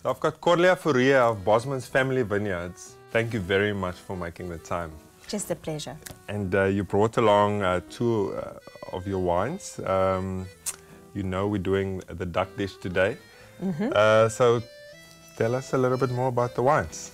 I've got Corlea Fourie of Bosman's family vineyards. Thank you very much for making the time. Just a pleasure. And you brought along two of your wines. You know we're doing the duck dish today. So tell us a little bit more about the wines.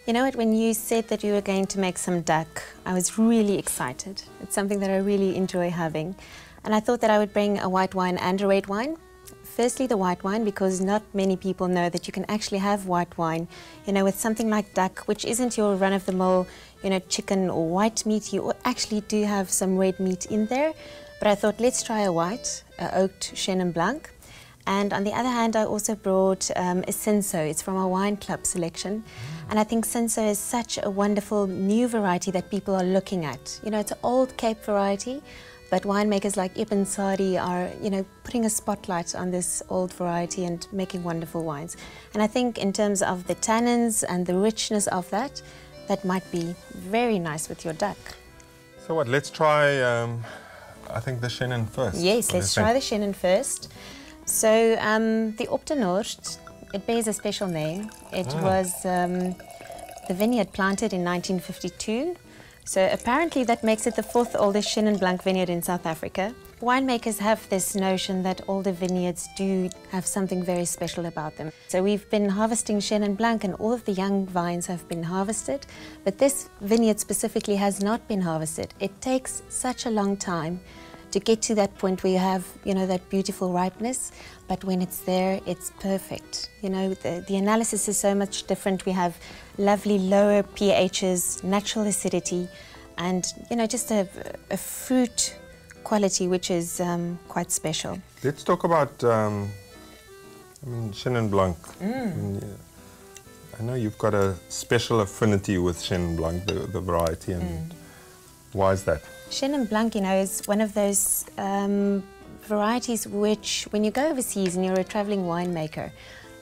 You know what, when you said that you were going to make some duck, I was really excited. It's something that I really enjoy having. And I thought that I would bring a white wine and a red wine. Firstly, the white wine, because not many people know that you can actually have white wine, you know, with something like duck, which isn't your run-of-the-mill, you know, chicken or white meat. You actually do have some red meat in there. But I thought, let's try a white, oaked Chenin Blanc. And on the other hand, I also brought a Cinsaut. It's from our wine club selection. And I think Cinsaut is such a wonderful new variety that people are looking at. You know, it's an old Cape variety, but winemakers like Ibn Sadi are, you know, putting a spotlight on this old variety and making wonderful wines. And I think in terms of the tannins and the richness of that, that might be very nice with your duck. So what, let's try, I think the Chenin first. Yes, let's try the Chenin first. So the Optenhorst, it bears a special name. It was the vineyard planted in 1952. So apparently that makes it the 4th oldest Chenin Blanc vineyard in South Africa. Winemakers have this notion that older vineyards do have something very special about them. So we've been harvesting Chenin Blanc and all of the young vines have been harvested, but this vineyard specifically has not been harvested. It takes such a long time to get to that point where you have, you know, that beautiful ripeness, but when it's there, it's perfect. You know, the analysis is so much different. We have lovely lower pHs, natural acidity, and, you know, just a fruit quality which is quite special. Let's talk about Chenin Blanc. I know you've got a special affinity with Chenin Blanc, the variety, and why is that? Chenin Blanc, you know, is one of those varieties which, when you go overseas and you're a traveling winemaker,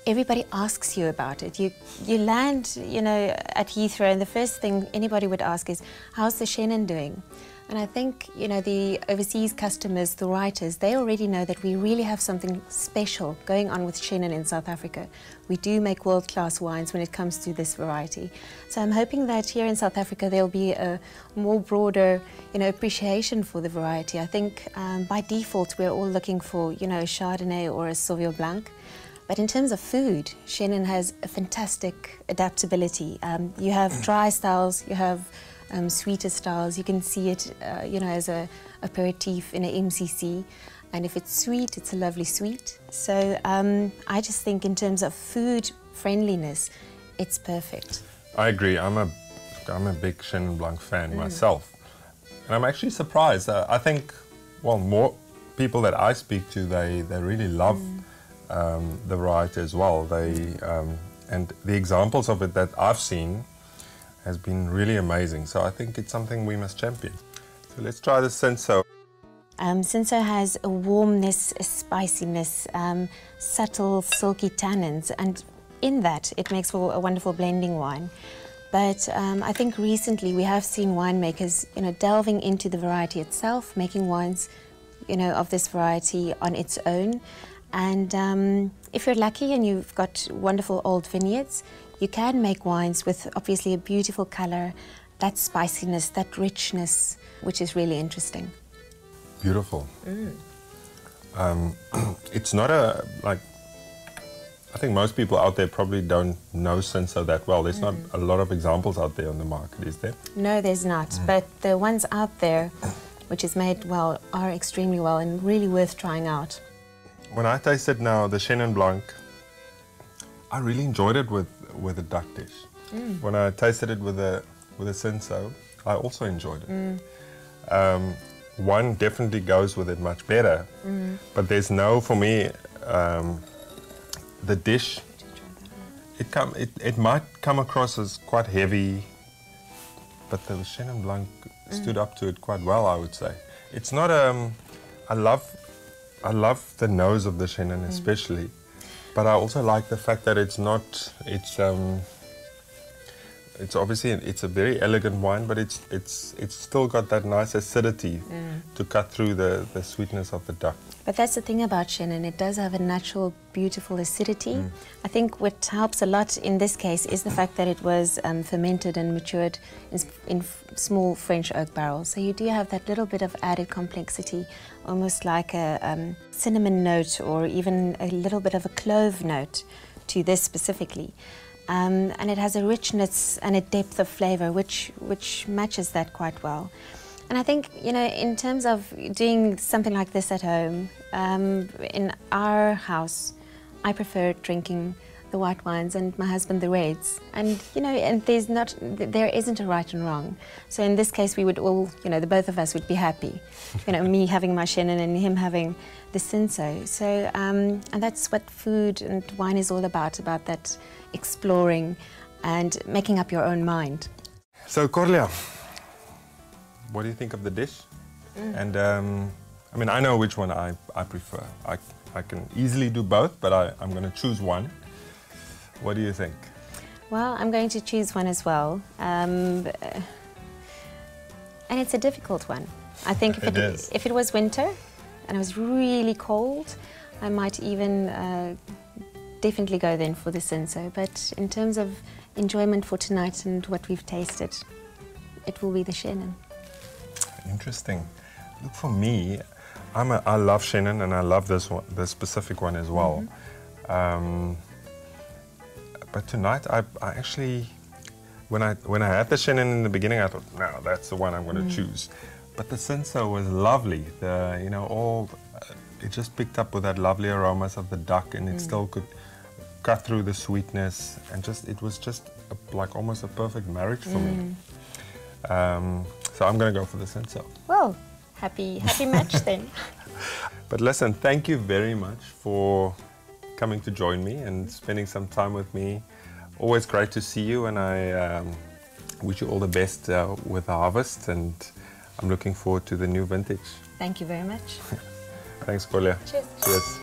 everybody asks you about it. You land, you know, at Heathrow, and the first thing anybody would ask is, how's the Chenin doing? And I think, you know, the overseas customers, the writers, they already know that we really have something special going on with Chenin in South Africa. We do make world-class wines when it comes to this variety. So I'm hoping that here in South Africa there'll be a more broader, you know, appreciation for the variety. I think by default we're all looking for, you know, a Chardonnay or a Sauvignon Blanc. But in terms of food, Chenin has a fantastic adaptability. You have dry styles, you have sweeter styles. You can see it, you know, as a aperitif in an MCC. And if it's sweet, it's a lovely sweet. So I just think in terms of food friendliness, it's perfect. I agree. I'm a big Chenin Blanc fan myself. And I'm actually surprised. I think, well, more people that I speak to, they really love the variety as well. And the examples of it that I've seen has been really amazing. So I think it's something we must champion. So let's try the Cinsaut. Cinsaut has a warmness, a spiciness, subtle, silky tannins, and in that it makes for a wonderful blending wine. But I think recently we have seen winemakers, you know, delving into the variety itself, making wines, you know, of this variety on its own. And if you're lucky and you've got wonderful old vineyards, you can make wines with obviously a beautiful color, that spiciness, that richness, which is really interesting. Beautiful. It's not a, like, I think most people out there probably don't know Cinsaut that well. There's not a lot of examples out there on the market, is there? No, there's not. But the ones out there, which is made well, are extremely well and really worth trying out. When I tasted now the Chenin Blanc, I really enjoyed it with a duck dish. When I tasted it with a Cinsaut, I also enjoyed it. One definitely goes with it much better, but there's no, for me, the dish, it might come across as quite heavy, but the Chenin Blanc stood up to it quite well, I would say. It's not, I love the nose of the Chenin especially, but I also like the fact that it's not, it's obviously it's a very elegant wine, but it's still got that nice acidity to cut through the sweetness of the duck. But that's the thing about Chenin, it does have a natural, beautiful acidity. I think what helps a lot in this case is the fact that it was fermented and matured in small French oak barrels. So you do have that little bit of added complexity, almost like a cinnamon note or even a little bit of a clove note to this specifically. And it has a richness and a depth of flavor which matches that quite well. And I think, you know, in terms of doing something like this at home, in our house, I prefer drinking the white wines and my husband the reds. And, you know, and there isn't a right and wrong. So in this case, we would all, you know, the both of us would be happy. You know, me having my Chenin and him having the Cinsaut. So, and that's what food and wine is all about that exploring and making up your own mind. So, Corlea, what do you think of the dish? And I mean, I know which one I prefer. I can easily do both, but I'm going to choose one. What do you think? Well, I'm going to choose one as well. And it's a difficult one. I think if it was winter and it was really cold, I might even definitely go then for the Cinsaut. But in terms of enjoyment for tonight and what we've tasted, it will be the Chenin. Interesting. Look, for me, I love Chenin and I love this specific one as well. But tonight, I actually, when I had the Chenin in the beginning, I thought, no, that's the one I'm going to choose. But the Cinsaut was lovely. You know, it just picked up with that lovely aromas of the duck, and it still could cut through the sweetness, and it was just like almost a perfect marriage for me. So I'm going to go for the Cinsaut. Well, happy match then. But listen, thank you very much for coming to join me and spending some time with me. Always great to see you, and I wish you all the best with the harvest, and I'm looking forward to the new vintage. Thank you very much. Thanks, Corlea. Cheers. Cheers.